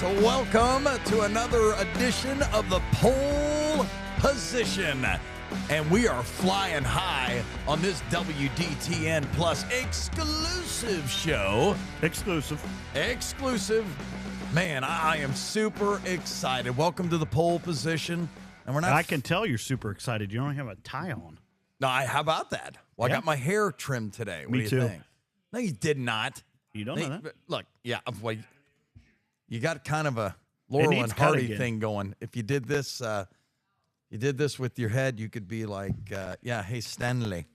welcome to another edition of the Pohl Position. And we are flying high on this WDTN Plus exclusive show. Exclusive. Man, I am super excited. Welcome to the Pohl Position. And we're not. I can tell you're super excited. You don't have a tie on. No, how about that? Well, Yeah. I got my hair trimmed today. What Me do you too. think? No, you did not. You don't know that? Look, yeah, well, you got kind of a Laurel needs and Hardy cutting. thing going. If you did this with your head, you could be like, hey Stanley.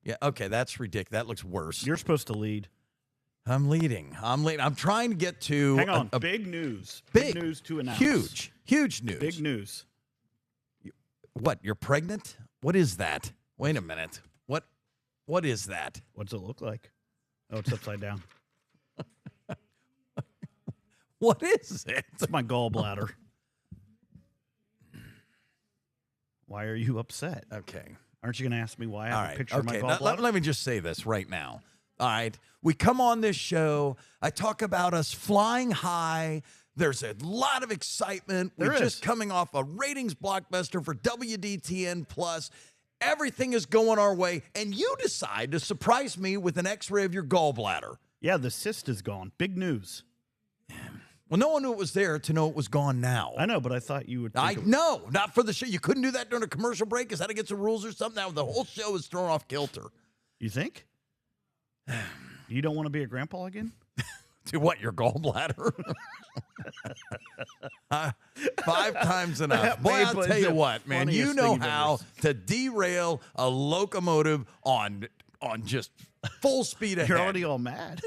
Yeah, okay, that's ridiculous. That looks worse. You're supposed to lead. I'm leading. I'm trying to get to Hang on. a big news. big news to announce. Huge news. Big news. What? You're pregnant? What is that? Wait a minute. What is that? What's it look like? Oh, it's upside down. What is it? It's my gallbladder. Why are you upset? Okay. Aren't you going to ask me why I All have right. a picture of my Okay. gallbladder? Let me just say this right now. All right. We come on this show. I talk about us flying high. There's a lot of excitement. We're There just is. coming off a ratings blockbuster for WDTN Plus. Everything is going our way, and you decide to surprise me with an X-ray of your gallbladder. Yeah, the cyst is gone. Big news. Well, no one knew it was there to know it was gone now. I know, but I thought you would think I know, not for the show. You couldn't do that during a commercial break. Is that against the rules or something? Now the whole show is thrown off kilter. You think? You don't want to be a grandpa again? To what, your gallbladder? 5 times enough. Boy, Babe, I'll was tell you the what, man. You funniest know thing you've how ever to derail a locomotive on just full speed ahead. You're already all mad.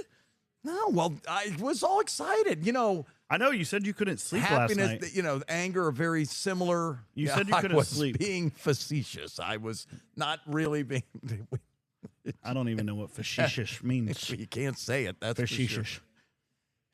No, well, I was all excited. You know, I know you said you couldn't sleep last happiness, night. Anger are very similar. You said you couldn't I was sleep. being facetious. I was not really being. I don't even know what facetious means. You can't say it. That's for sure. Facetious.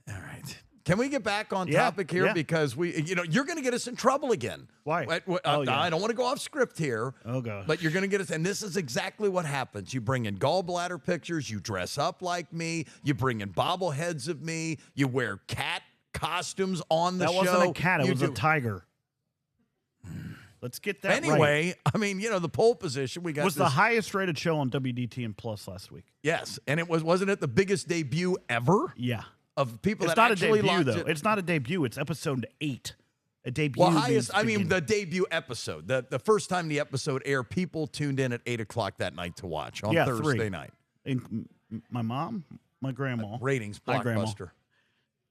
All right. Can we get back on Yeah, topic here? yeah. Because you're going to get us in trouble again. Why? I don't want to go off script here. Oh, God. But you're going to get us, and this is exactly what happens. You bring in gallbladder pictures. You dress up like me. You bring in bobbleheads of me. You wear cat costumes on the That show. wasn't a cat. It You was a do- tiger. Let's get that right. Anyway, I mean, the Pohl Position. We got Was this, the highest rated show on WDTN Plus last week. yes, and wasn't it the biggest debut ever Yeah. of people It's that not a actually debut, locked though. it? It's not a debut. It's episode 8. A debut. Well, means beginning. the debut episode. The first time the episode aired, people tuned in at 8 o'clock that night to watch on Thursday 3. night. And my mom, my grandma. Ratings, My grandma. blockbuster.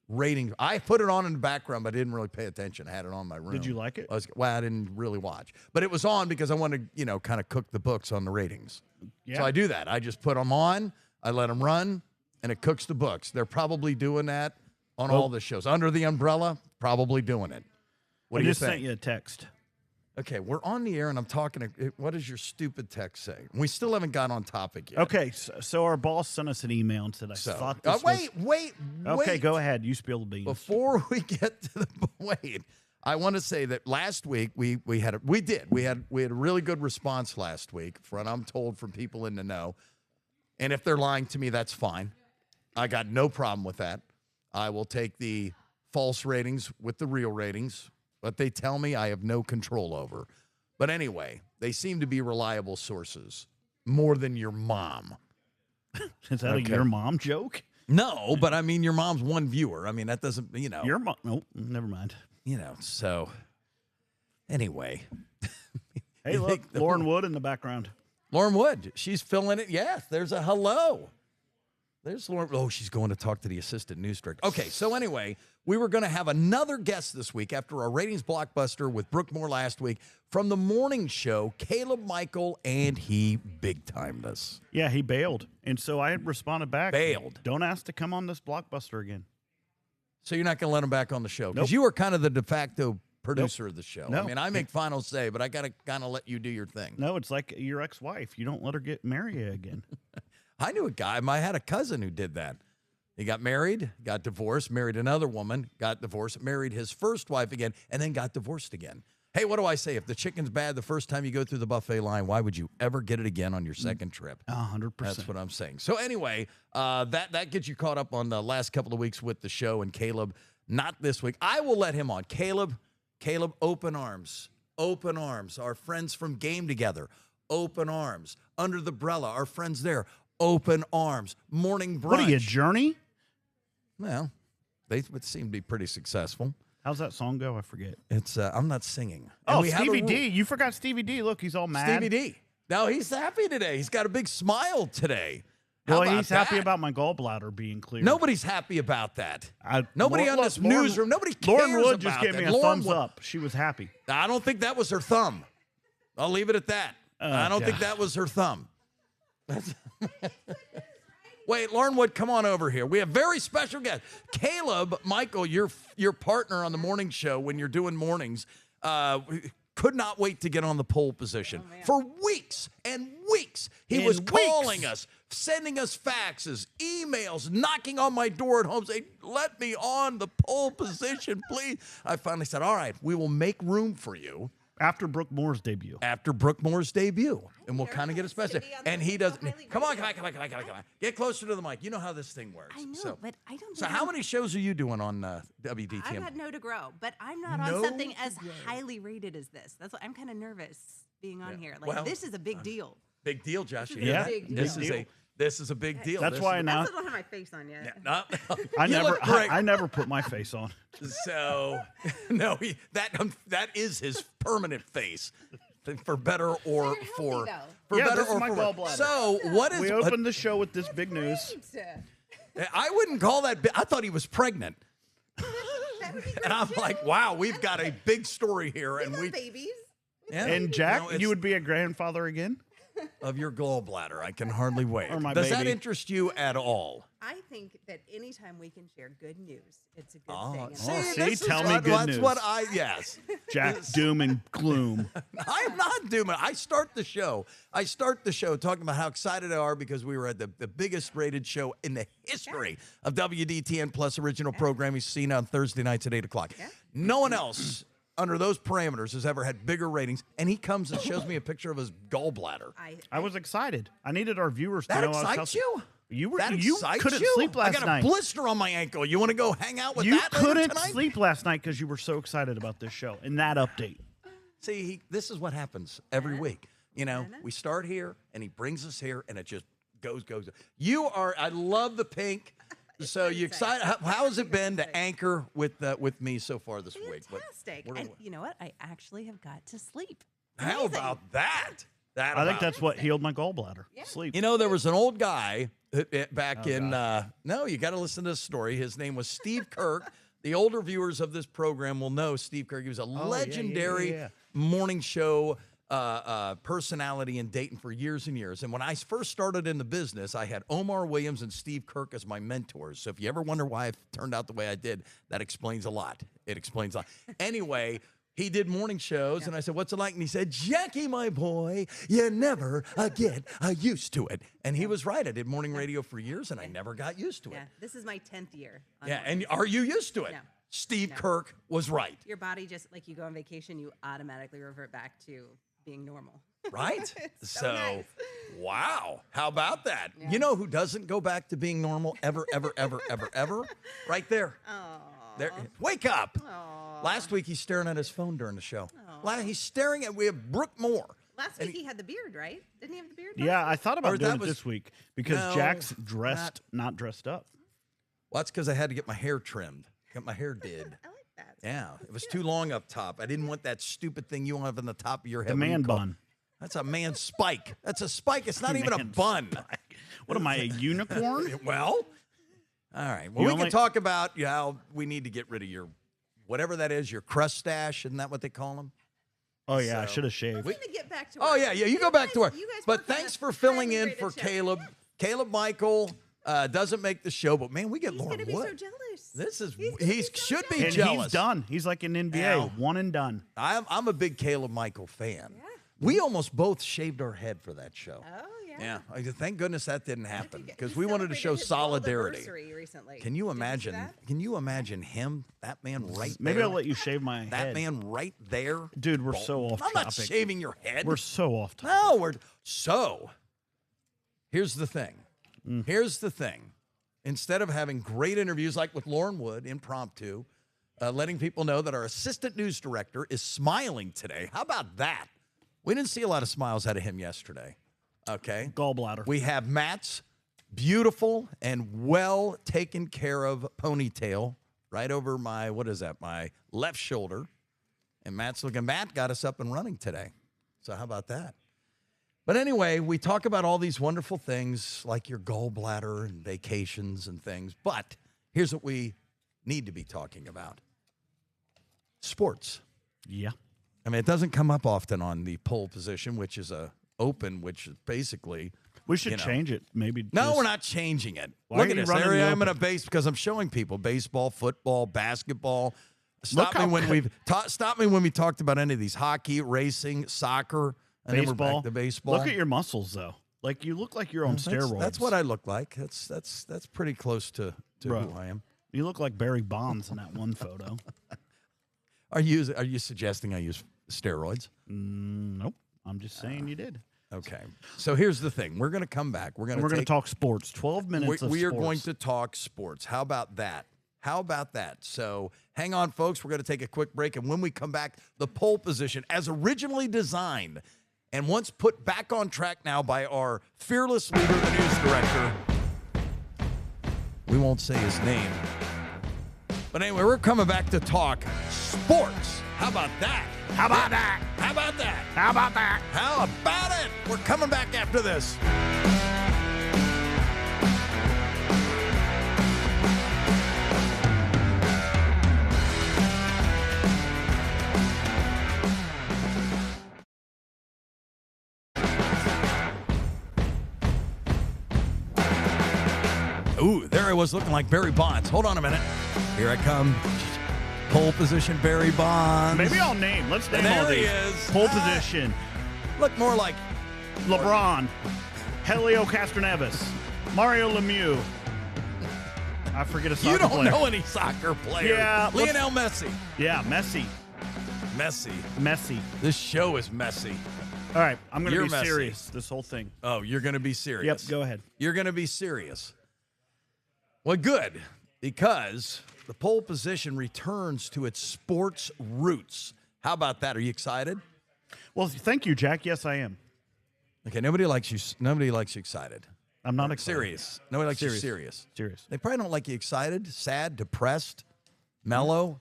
Ratings. I put it on in the background, but I didn't really pay attention. I had it on in my room. Did you like it? I didn't really watch. But it was on because I wanted to, kind of cook the books on the ratings. Yeah. So I do that. I just put them on, I let them run, and it cooks the books. They're probably doing that on all the shows. Under the umbrella, probably doing it. What I do you just think? sent you a text. Okay, we're on the air, and I'm talking. What does your stupid text say? We still haven't got on topic yet. Okay, so our boss sent us an email and said, I So, thought this wait. Okay, go ahead. You spill the beans. Before we get to the I want to say that last week we had a really good response last week. From I'm told from people in the know, and if they're lying to me, that's fine. I got no problem with that. I will take the false ratings with the real ratings. What they tell me, I have no control over. But anyway, they seem to be reliable sources, more than your mom. Is that a your mom joke? No, but I mean, your mom's one viewer. I mean, that doesn't, Your mom? Nope, never mind. So anyway. Hey, You look, think Lauren Wood in the background. Lauren Wood, she's filling it. Yes, there's a hello. There's Lauren. Oh, she's going to talk to the assistant news director. Okay, so anyway, we were going to have another guest this week after our ratings blockbuster with Brooke Moore last week from the morning show, Caleb Michael, and he big-timed us. Yeah, he bailed. And so I had responded back. Bailed. Don't ask to come on this blockbuster again. So you're not going to let him back on the show? Because Nope. you were kind of the de facto producer of the show. No. I mean, I make final say, but I got to kind of let you do your thing. No, it's like your ex-wife. You don't let her get married again. I knew a guy. I had a cousin who did that. He got married, got divorced, married another woman, got divorced, married his first wife again, and then got divorced again. Hey, what do I say? If the chicken's bad the first time you go through the buffet line, why would you ever get it again on your second trip? 100%. That's what I'm saying. So anyway, that gets you caught up on the last couple of weeks with the show and Caleb. Not this week. I will let him on. Caleb, open arms. Open arms. Our friends from Game Together, open arms. Under the Umbrella, our friends there, open arms. Morning Brunch. What are you, Journey? Well, they would seem to be pretty successful. How's that song go? I forget. It's I'm not singing. Oh, Stevie D. You forgot Stevie D. Look, he's all mad. Stevie D. No, he's happy today. He's got a big smile today. Well, he's happy about my gallbladder being clear. Nobody's happy about that. Nobody on this newsroom, nobody cares Lauren Wood about just gave me a thumbs up. She was happy. I don't think that was her thumb. I'll leave it at that. I don't think that was her thumb. Wait, Lauren Wood, come on over here. We have very special guest. Caleb, Michael, your partner on the morning show when you're doing mornings, could not wait to get on the pole position. For weeks and weeks, he was calling us, sending us faxes, emails, knocking on my door at home saying, let me on the pole position, please. I finally said, all right, we will make room for you. After Brooke Moore's debut. After Brooke Moore's debut. And we'll kind of get a special. And he does. Come on. Get closer to the mic. You know how this thing works. I know, but I don't. So how many shows are you doing on WDTM? I've got no to grow, but I'm not on something as highly rated as this. That's why I'm kind of nervous being on here. Like, this is a big deal. Big deal, Josh. Yeah. This is a big deal. That's why now. I still don't have my face on yet. Yeah, I never put my face on. So no, that is his permanent face, for better or for better or for worse. So what is? We opened the show with this big news. I wouldn't call that. I thought he was pregnant, and I'm like, wow, we've got a big story here, and we babies. Yeah, and Jack, you would be a grandfather again. Of your gallbladder. I can hardly wait. Does that interest you at all? I think that anytime we can share good news, it's a good See, thing. tell me good news. That's what yes. Jack, doom and gloom. I am not dooming. I start the show talking about how excited I are because we were at the biggest rated show in the history of WDTN Plus original programming seen on Thursday nights at 8 o'clock. Yeah. No one else under those parameters has ever had bigger ratings, and he comes and shows me a picture of his gallbladder. I was excited. I needed our viewers to that know. Excites you? You couldn't sleep last night. I got a blister on my ankle. You want to go hang out with you that later tonight? You couldn't sleep last night because you were so excited about this show and that update. See, this is what happens every week. You know, we start here, and he brings us here, and it just goes. I love the pink. So you excited? How has it been to anchor with me so far this week? Fantastic. And you know what? I actually have got to sleep. How about that? I think that's what healed my gallbladder. Yeah. Sleep. You know, there was an old guy back in. No, you got to listen to this story. His name was Steve Kirk. The older viewers of this program will know Steve Kirk. He was a legendary morning show personality in Dayton for years and years. And when I first started in the business, I had Omar Williams and Steve Kirk as my mentors. So if you ever wonder why I turned out the way I did, that explains a lot. It explains a lot. Anyway, he did morning shows, and I said, what's it like? And he said, Jackie, my boy, you never get used to it. And he was right. I did morning radio for years, and I never got used to it. Yeah, this is my 10th year. And are you used to it? No. Steve Kirk was right. Your body just, like you go on vacation, you automatically revert back to being normal. Right? so nice. Wow. How about that? Yeah. You know who doesn't go back to being normal ever? Right there. There. Wake up. Aww. Last week, he's staring at his phone during the show. He's staring at, we have Brooke Moore. Last week he had the beard, right? Didn't he have the beard? Yeah, I thought about doing it this week because Jack's not dressed up. Well, that's because I had to get my hair trimmed. Get my hair did. I like that. Yeah, it was too long up top. I didn't want that stupid thing you have on the top of your head. The man bun. That's a man spike. That's a spike. It's not even a bun. Spike. What am I, a unicorn? Well, all right. Well, we can talk about how we need to get rid of your, whatever that is, your crust stash. Isn't that what they call them? Oh, yeah, I should have shaved. We need to get back to work. Oh, yeah, you go back to work. But thanks for filling in for Caleb. Caleb Michael doesn't make the show, but, man, we get Lauren Wood. He's going to be so jealous. This is he should be and jealous. He's done. He's like an NBA, one and done. I'm a big Caleb Michael fan. Yeah. We almost both shaved our head for that show. Oh, yeah. Yeah. Thank goodness that didn't happen because we wanted to show solidarity. Recently. Can you imagine? Can you imagine him? That man right there. Maybe I'll let you shave my head. That man right there. Dude, we're so off topic. I'm not shaving your head. We're so off topic. No, here's the thing. Here's the thing. Instead of having great interviews like with Lauren Wood, impromptu, letting people know that our assistant news director is smiling today. How about that? We didn't see a lot of smiles out of him yesterday. Okay. Gallbladder. We have Matt's beautiful and well taken care of ponytail right over my, my left shoulder. And Matt got us up and running today. So how about that? But anyway, we talk about all these wonderful things like your gallbladder and vacations and things. But here's what we need to be talking about. Sports. Yeah. I mean, it doesn't come up often on the Pohl Position, which is a open, which is basically... We should change it. Maybe. No, we're not changing it. Why Look are at you this. running There the I am in a open? base because I'm showing people baseball, football, basketball. Stop Look me when we talked about any of these: hockey, racing, soccer, and then we're Baseball. back to baseball. Look at your muscles, though. Like you look like you're on steroids. That's what I look like. That's pretty close to who I am. You look like Barry Bonds in that one photo. Are you suggesting I use steroids? Nope. I'm just saying you did. Okay. So here's the thing. We're going to come back. We're going to talk sports. 12 minutes of we are sports. going to talk sports. How about that? So hang on, folks. We're going to take a quick break. And when we come back, the Pohl Position, as originally designed and once put back on track now by our fearless leader, the news director. We won't say his name. But anyway, we're coming back to talk sports. How about that? How about that? How about that? How about that? How about it? We're coming back after this. Ooh, there I was looking like Barry Bonds. Hold on a minute. Here I come. Pohl Position, Barry Bonds. Maybe I'll name. Let's name all There he these. is. Pohl Position. Look more like LeBron. Helio Castroneves. Mario Lemieux. I forget a soccer you don't player. know any soccer players. Yeah, Lionel Messi. Yeah, Messi. Messi. This show is messy. All right, I'm going to You're be messy. serious this whole thing. Oh, you're going to be serious. Yep, go ahead. You're going to be serious. Well, good, because the Pohl Position returns to its sports roots. How about that? Are you excited? Well, thank you, Jack. Yes, I am. Okay, nobody likes you. Nobody likes you excited. I'm not excited. Serious. Nobody likes you serious. Serious. They probably don't like you excited, sad, depressed, mellow.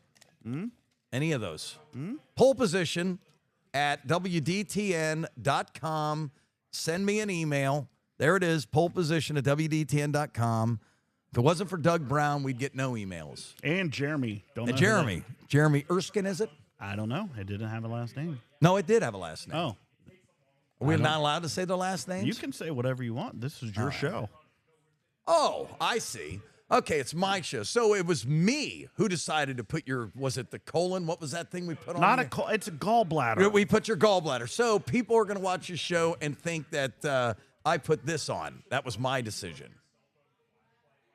Any of those. Pohl Position at WDTN.com. Send me an email. There it is, Pohl Position at WDTN.com. If it wasn't for Doug Brown, we'd get no emails. And Jeremy. Don't know who Jeremy. Jeremy Erskine, is it? that- I don't know. It didn't have a last name. No, it did have a last name. Oh, Are we not allowed to say the last names? you can say whatever you want. This is your show. Oh, I see. Okay, it's my show. So it was me who decided to put was it the colon? What was that thing we put on? It's a gallbladder. We put your gallbladder. So people are going to watch your show and think that I put this on. That was my decision.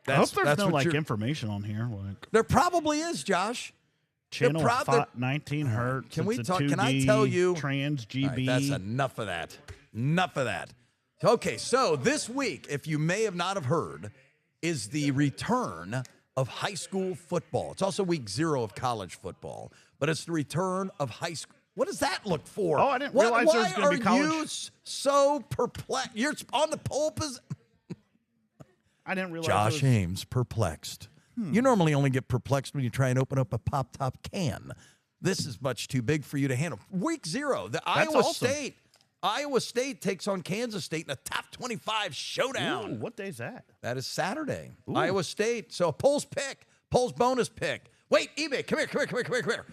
I hope there's no what information on here. Like there probably is, Josh. channel 19 hertz. Can we it's a talk? Can I 2D, tell you? Trans All right, GB. that's enough of that. Enough of that. Okay, so this week, if you may have not have heard, is the return of high school football. It's also week 0 of college football, but it's the return of high school. What does that look for? Oh, I didn't realize there was going to be college. Why are you so perplexed? You're on the Pohl Position. I didn't realize. Josh Ames, perplexed. You normally only get perplexed when you try and open up a pop-top can. This is much too big for you to handle. Week 0, Iowa State takes on Kansas State in a top 25 showdown. Ooh, what day is that? That is Saturday. Ooh. Iowa State. So Pohl's bonus pick. Wait, eBay, come here.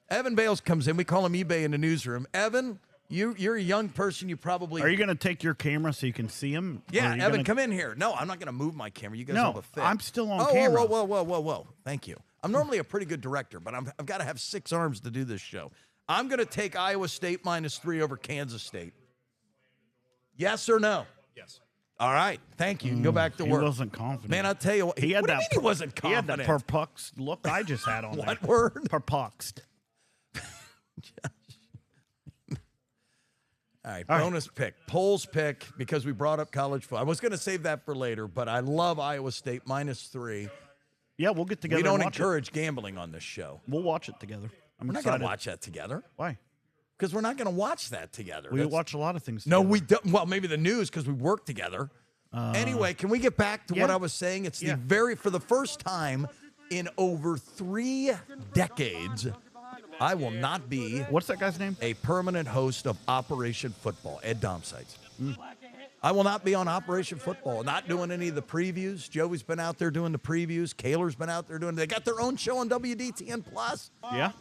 Evan Bales comes in. We call him eBay in the newsroom. Evan, you're a young person. You probably Are you going to take your camera so you can see him? Yeah, Evan, come in here. No, I'm not going to move my camera. You guys have a fit. I'm still on camera. Whoa. Thank you. I'm normally a pretty good director, but I've got to have 6 arms to do this show. I'm going to take Iowa State -3 over Kansas State. Yes or no? Yes. All right. Thank you. Go back to work. He wasn't confident. Man, I'll tell you what. He had what do that. you mean he wasn't confident? He had that perplexed look I just had on What there. word? Perplexed. All right, bonus pick. Pohl's pick, because we brought up college football. I was going to save that for later, but I love Iowa State -3. Yeah, we'll get together. We don't and watch encourage gambling on this show. We'll watch it together. We're not going to watch that together. Why? Because we're not going to watch that together. We watch a lot of things together. No, we don't. Well, maybe the news because we work together. Anyway, can we get back to what I was saying? It's for the first time in over 3 decades, I will not be. What's that guy's name? A permanent host of Operation Football, Ed Domsites. I will not be on Operation Football, not doing any of the previews. Joey's been out there doing the previews. Kaler's been out there doing. They got their own show on WDTN Plus. Yeah.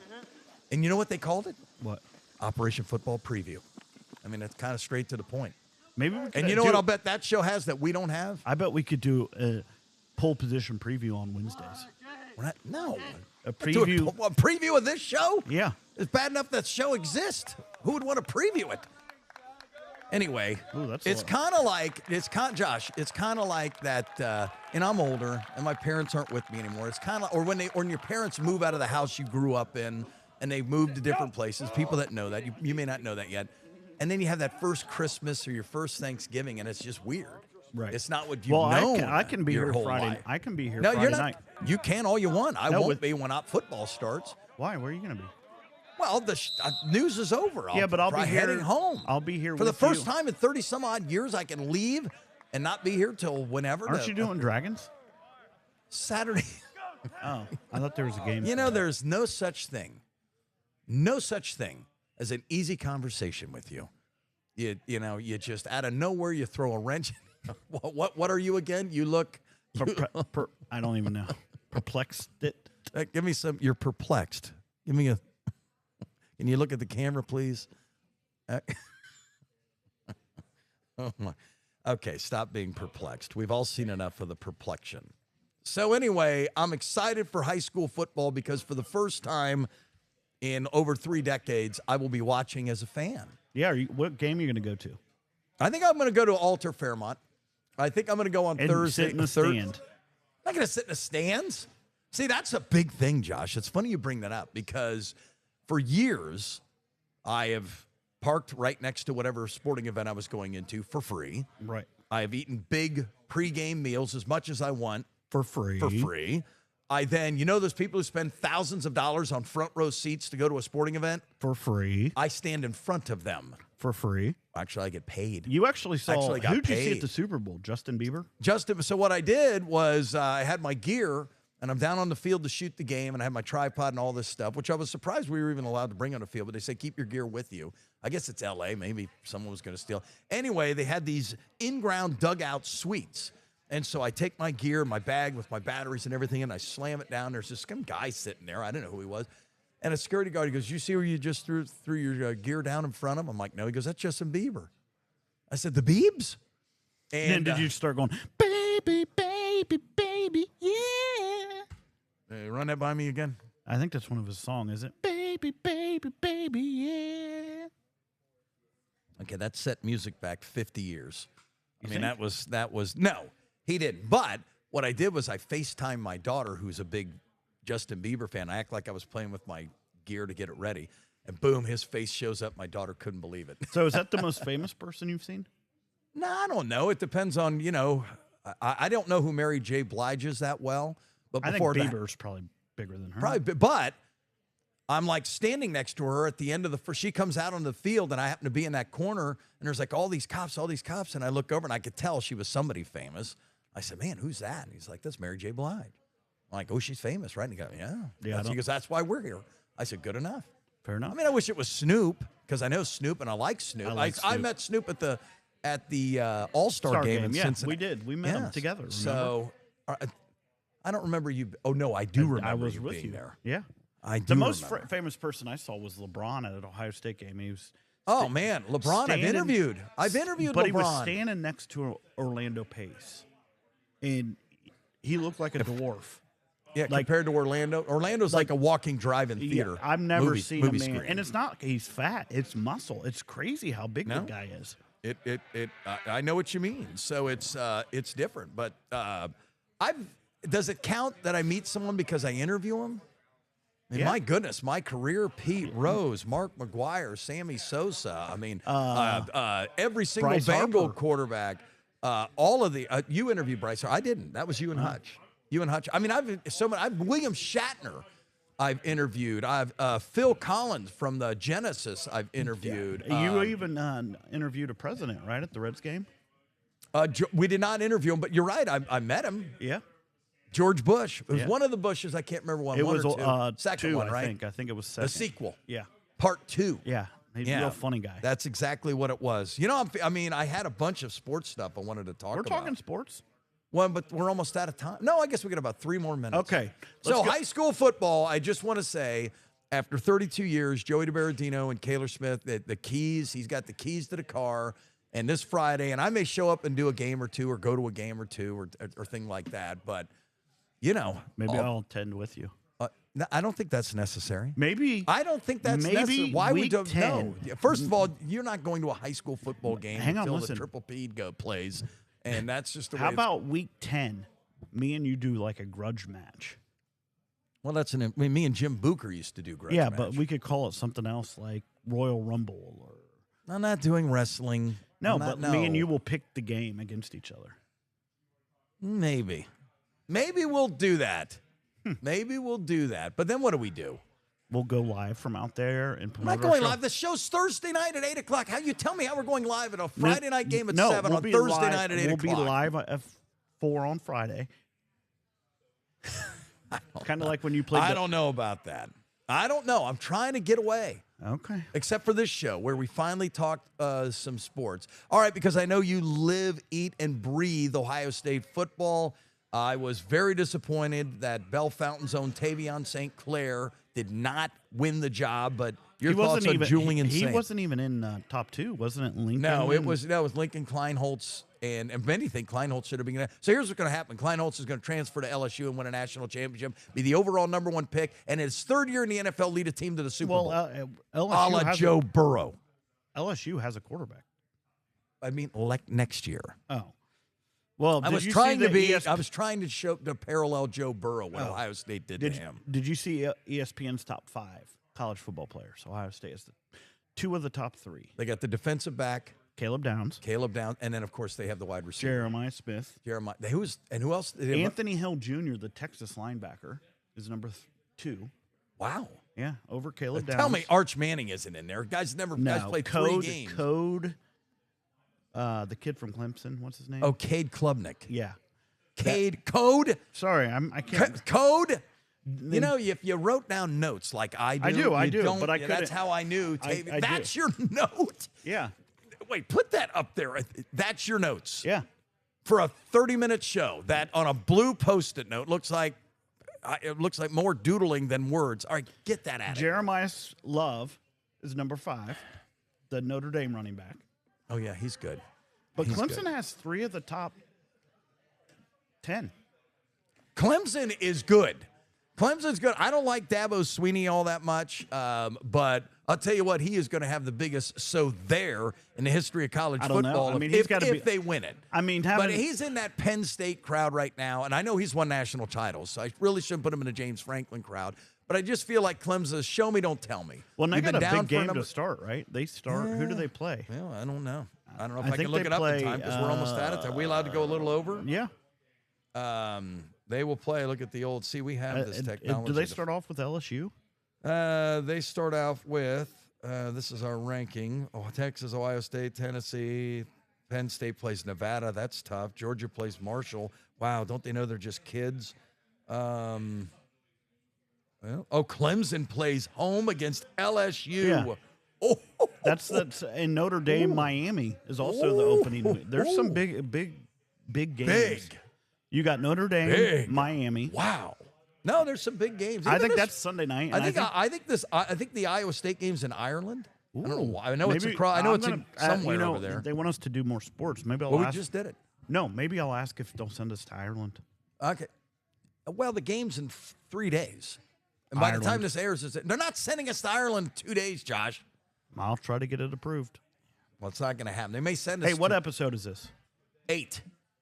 And you know what they called it? What? Operation Football Preview. I mean, it's kind of straight to the point. Maybe we could. And you know what I'll bet that show has that we don't have? I bet we could do a Pohl Position preview on Wednesdays. No. A preview. A preview of this show? Yeah. It's bad enough that show exists. Who would want to preview it? Anyway, it's kind of like, Josh, it's kind of like that, and I'm older, and my parents aren't with me anymore. It's kind of, or when your parents move out of the house you grew up in, and they moved to different places, people that know that, you may not know that yet, and then you have that first Christmas or your first Thanksgiving, and it's just weird. Right. It's not what you've known. I can be here Friday. Life. I can be here no, Friday you're not, night. You can all you want. I won't be when football starts. Why? Where are you going to be? Well, the news is over. But I'll be heading home. I'll be here for the first time in 30-some-odd years. I can leave and not be here till whenever. Aren't you doing Dragons? Saturday. Oh, I thought there was a game. You know, there's no such thing as an easy conversation with you. You know, you just out of nowhere you throw a wrench. What are you again? You look. I don't even know. Perplexed. Give me some. You're perplexed. Give me a. Can you look at the camera, please? Oh my. Okay, stop being perplexed. We've all seen enough of the perplexion. So anyway, I'm excited for high school football because for the first time in over 3 decades, I will be watching as a fan. Yeah, what game are you going to go to? I think I'm going to go to Alter Fairmont. I think I'm going to go on Thursday. Sit in the stand. I'm not going to sit in the stands. See, that's a big thing, Josh. It's funny you bring that up because for years, I have parked right next to whatever sporting event I was going into for free. Right. I have eaten big pregame meals as much as I want. For free. I then, those people who spend thousands of dollars on front row seats to go to a sporting event? For free. I stand in front of them. For free. Actually, I get paid. You actually saw, who'd you see at the Super Bowl? Justin Bieber? So what I did was I had my gear, and I'm down on the field to shoot the game, and I had my tripod and all this stuff, which I was surprised we were even allowed to bring on the field, but they say keep your gear with you. I guess it's L.A. Maybe someone was going to steal. Anyway, they had these in-ground dugout suites. And so I take my gear, my bag with my batteries and everything, and I slam it down. There's some guy sitting there. I didn't know who he was. And a security guard, he goes, you see where you just threw your gear down in front of him? I'm like, no. He goes, that's Justin Bieber. I said, the Biebs? And then did you start going, baby, baby, baby, yeah? Run that by me again. I think that's one of his songs, is it? Baby, baby, baby, yeah. Okay, that set music back 50 years. You I mean, think? that was, no, he didn't. But what I did was I FaceTimed my daughter, who's a big Justin Bieber fan. I act like I was playing with my gear to get it ready. And boom, his face shows up. My daughter couldn't believe it. So is that the most famous person you've seen? No, I don't know. It depends on, I don't know who Mary J. Blige is that well. But before I think Bieber's probably bigger than her. Probably, but I'm like standing next to her at the end of the first. She comes out on the field, and I happen to be in that corner, and there's like all these cops. And I look over, and I could tell she was somebody famous. I said, man, who's that? And he's like, that's Mary J. Blige. I'm like, oh, she's famous, right? And he goes, yeah. He goes, that's why we're here. I said, good enough. Fair enough. I mean, I wish it was Snoop, because I know Snoop, and I like Snoop. I met Snoop at the All-Star game in Cincinnati. We did. We met him together. Remember? So I don't remember you. Oh, no, I do remember I was you with being you there. Yeah. The most famous person I saw was LeBron at an Ohio State game. He was. Oh man, LeBron! I've interviewed but LeBron. He was standing next to Orlando Pace, and he looked like a dwarf. Yeah, compared to Orlando. Orlando's like a walking drive-in theater. I've never seen a man, screen. and it's not. He's fat. It's muscle. It's crazy how big the guy is. I know what you mean. So it's different, but does it count that I meet someone because I interview them? I mean, my goodness, my career, Pete Rose, Mark McGuire, Sammy Sosa. I mean, every single Bryce Bengal Harper. quarterback, all of the, you interviewed Bryce. I didn't. That was you and Hutch. You and Hutch. I mean, I've William Shatner. I've interviewed. I've Phil Collins from the Genesis. I've interviewed. You even interviewed a president, right, at the Reds game? We did not interview him, but you're right. I met him. Yeah. George Bush. It was one of the Bushes. I can't remember one. It one was or two. Second two, one, right? I think it was second. The sequel. Yeah. Part 2. Yeah. He's a real funny guy. That's exactly what it was. You know, I had a bunch of sports stuff I wanted to talk about. We're talking sports. Well, but we're almost out of time. No, I guess we got about 3 more minutes. Okay. So high school football, I just want to say, after 32 years, Joey DiBardino and Kaylor Smith, the keys, he's got the keys to the car. And this Friday, and I may show up and do a game or two or go to a game or two or thing like that. But, you know. Maybe I'll attend with you. No, I don't think that's necessary. Maybe. I don't think that's necessary. Why would you? No. First of all, you're not going to a high school football game until the Triple P plays. And that's just the way. How about week 10? Me and you do like a grudge match. Well, me and Jim Booker used to do grudge match. But we could call it something else like Royal Rumble or. I'm not doing wrestling. No, me and you will pick the game against each other. Maybe we'll do that. Maybe we'll do that. But then what do we do? We'll go live from out there and promote. I'm not going live. The show's Thursday night at 8 o'clock. How you tell me how we're going live at a Friday night game at 7 on Thursday night at 8 o'clock? We'll be live at 4 on Friday. Kind of like when you played. I don't know about that. I don't know. I'm trying to get away. Okay. Except for this show where we finally talked some sports. All right, because I know you live, eat, and breathe Ohio State football. I was very disappointed that Bell Fountain's own Tavion St. Clair did not win the job, but your thoughts on Julian Saint? He wasn't even in top 2, wasn't it, Lincoln? No, it was Lincoln, Kleinholtz, and if anything, Kleinholtz should have been. So here's what's going to happen. Kleinholtz is going to transfer to LSU and win a national championship, be the overall #1 pick, and his 3rd year in the NFL lead a team to the Super Bowl. LSU a la Joe Burrow. LSU has a quarterback. I mean, next year. Oh. Well, I was trying to parallel Joe Burrow what Ohio State did to him. Did you see ESPN's top 5 college football players? Ohio State is 2 of the top 3. They got the defensive back, Caleb Downs, and then of course they have the wide receiver, Jeremiah Smith. Who else? Anthony Hill Jr., the Texas linebacker, is number 2. Wow. Yeah, over Caleb Downs. Tell me, Arch Manning isn't in there. Guys played 3 games. The kid from Clemson, what's his name? Oh, Cade Klubnik. Yeah. Code. Sorry, I can't. Code. You know, if you wrote down notes like I do, I do, but I couldn't. That's how I knew. That's your note. Yeah. Wait, put that up there. That's your notes. Yeah. For a 30-minute show, that on a blue Post-it note looks like more doodling than words. All right, get that out of Jeremiah Love is number 5, the Notre Dame running back. Oh, yeah, he's good. But Clemson has 3 of the top 10. Clemson is good. Clemson's good. I don't like Dabo Swinney all that much, but I'll tell you what, he is going to have the biggest there in the history of college football. I mean, if they win it. I mean, but he's in that Penn State crowd right now, and I know he's won national titles, so I really shouldn't put him in the James Franklin crowd. But I just feel like Clemson's show me, don't tell me. Well, they got a big game to start, right? They start. Who do they play? Well, I don't know. I don't know if I can look it up in time because we're almost out of time. Are we allowed to go a little over? Yeah. They will play. Look at the old. See, we have this technology. Do they start off with LSU? They start off with. This is our ranking. Texas, Ohio State, Tennessee. Penn State plays Nevada. That's tough. Georgia plays Marshall. Wow, don't they know they're just kids? Clemson plays home against LSU. Yeah. That's and Notre Dame, Miami is also the opening week. There's some big games. You got Notre Dame, Miami. Wow. No, there's some big games. I think that's Sunday night. I think the Iowa State game's in Ireland. Ooh. I don't know why. I know it's somewhere over there. They want us to do more sports. Maybe we just did it. No, maybe I'll ask if they'll send us to Ireland. Okay. Well, the game's in 3 days. And by the time this airs, they're not sending us to Ireland 2 days, Josh. I'll try to get it approved. Well, it's not going to happen. They may send us. Hey, what episode is this? 8.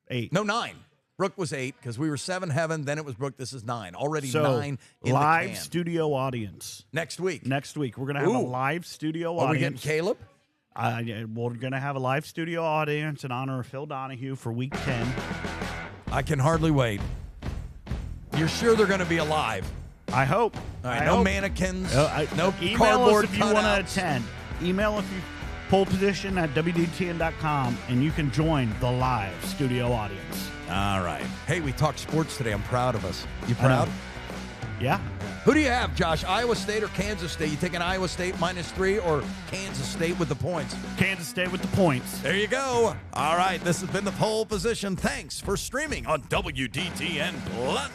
8. No, 9. Brooke was 8 because we were 7 heaven. Then it was Brooke. This is 9. Already 9 in live the can. Studio audience. Next week. We're going to have a live studio audience. Are we getting Caleb? We're going to have a live studio audience in honor of Phil Donahue for week 10. I can hardly wait. You're sure they're going to be alive? I hope. All right, I no hope. mannequins, no email cardboard us if you want to cutouts. attend. Email if you Pohl Position at WDTN.com, and you can join the live studio audience. All right. Hey, we talked sports today. I'm proud of us. You proud? Yeah. Who do you have, Josh? Iowa State or Kansas State? You taking Iowa State -3 or Kansas State with the points? Kansas State with the points. There you go. All right. This has been the Pohl Position. Thanks for streaming on WDTN Plus.